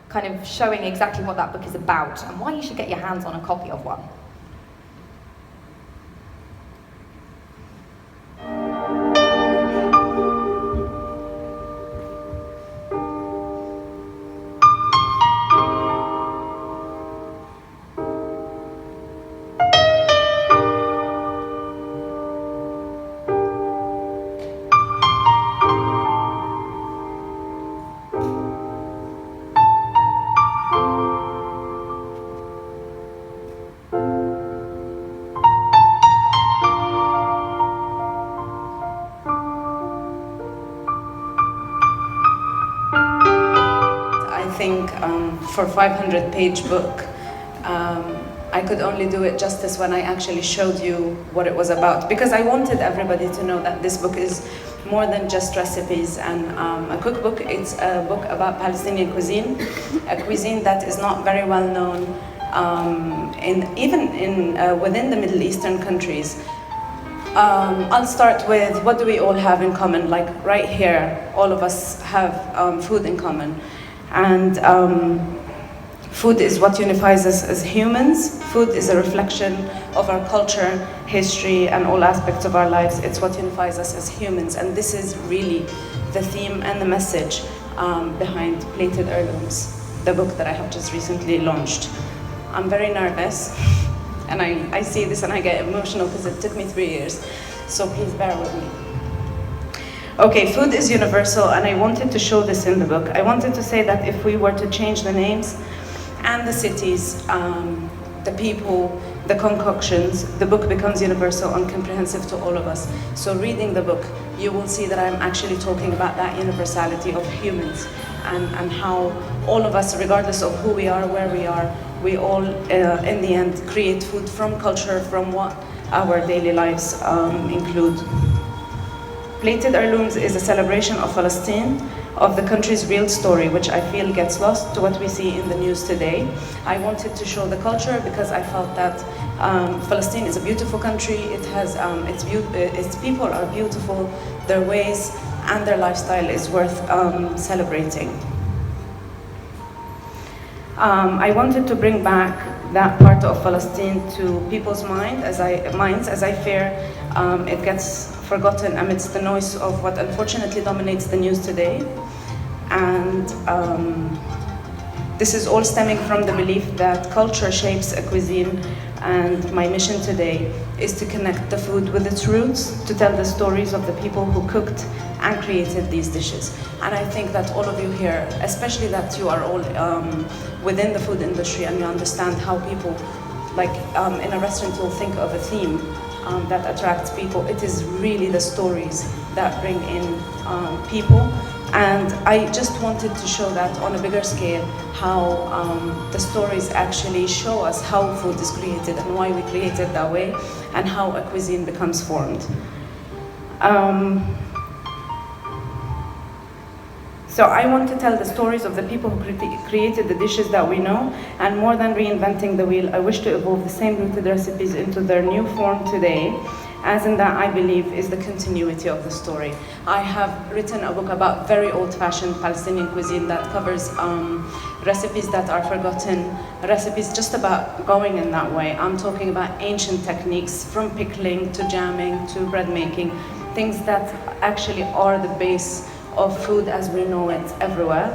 kind of showing exactly what that book is about and why you should get your hands on a copy of one. For a 500-page book, I could only do it justice when I actually showed you what it was about, because I wanted everybody to know that this book is more than just recipes and a cookbook. It's a book about Palestinian cuisine, a cuisine that is not very well known within the Middle Eastern countries. I'll start with, what do we all have in common? Like right here, all of us have food in common. And food is what unifies us as humans. Food is a reflection of our culture, history, and all aspects of our lives. It's what unifies us as humans. And this is really the theme and the message behind Plated Heirlooms, the book that I have just recently launched. I'm very nervous, and I see this and I get emotional because it took me 3 years. So please bear with me. Okay, food is universal, and I wanted to show this in the book. I wanted to say that if we were to change the names and the cities, the people, the concoctions, the book becomes universal and comprehensive to all of us. So reading the book, you will see that I'm actually talking about that universality of humans and how all of us, regardless of who we are, where we are, we all, in the end, create food from culture, from what our daily lives include. Plated Heirlooms is a celebration of Palestine, of the country's real story, which I feel gets lost to what we see in the news today. I wanted to show the culture because I felt that Palestine is a beautiful country. It has its people are beautiful, their ways and their lifestyle is worth celebrating. I wanted to bring back that part of Palestine to people's minds, as I fear it gets forgotten amidst the noise of what unfortunately dominates the news today. And this is all stemming from the belief that culture shapes a cuisine, and my mission today is to connect the food with its roots, to tell the stories of the people who cooked and created these dishes. And I think that all of you here, especially that you are all within the food industry and you understand how people, like in a restaurant you'll think of a theme that attracts people. It is really the stories that bring in people. And I just wanted to show that on a bigger scale, how the stories actually show us how food is created and why we create it that way, and how a cuisine becomes formed. So I want to tell the stories of the people who created the dishes that we know, and more than reinventing the wheel, I wish to evolve the same rooted recipes into their new form today, as in that I believe is the continuity of the story. I have written a book about very old-fashioned Palestinian cuisine that covers recipes that are forgotten, recipes just about going in that way. I'm talking about ancient techniques, from pickling to jamming to bread making, things that actually are the base of food as we know it everywhere.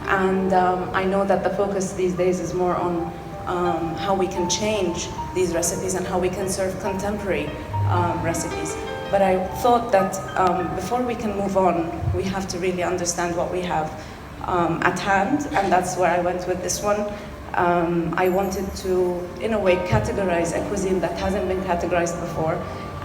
And I know that the focus these days is more on how we can change these recipes and how we can serve contemporary recipes. But I thought that before we can move on, we have to really understand what we have at hand, and that's where I went with this one. I wanted to, in a way, categorize a cuisine that hasn't been categorized before,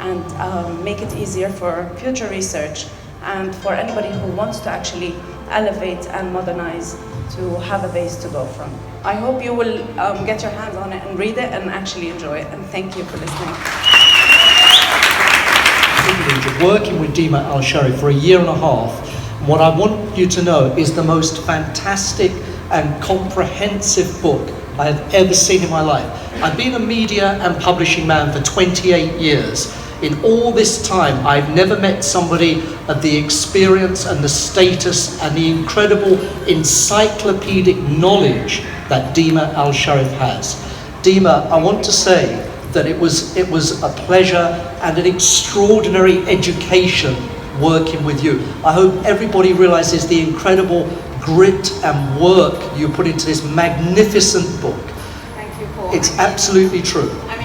and make it easier for future research and for anybody who wants to actually elevate and modernize to have a base to go from. I hope you will get your hands on it and read it and actually enjoy it, and thank you for listening. Working with Dima Al-Sharif for 1.5 years, what I want you to know is the most fantastic and comprehensive book I have ever seen in my life. I've been a media and publishing man for 28 years. in all this time, I've never met somebody of the experience and the status and the incredible encyclopedic knowledge that Dima Al-Sharif has. Dima, I want to say that it was a pleasure and an extraordinary education working with you. I hope everybody realizes the incredible grit and work you put into this magnificent book. Thank you, Paul. It's absolutely true.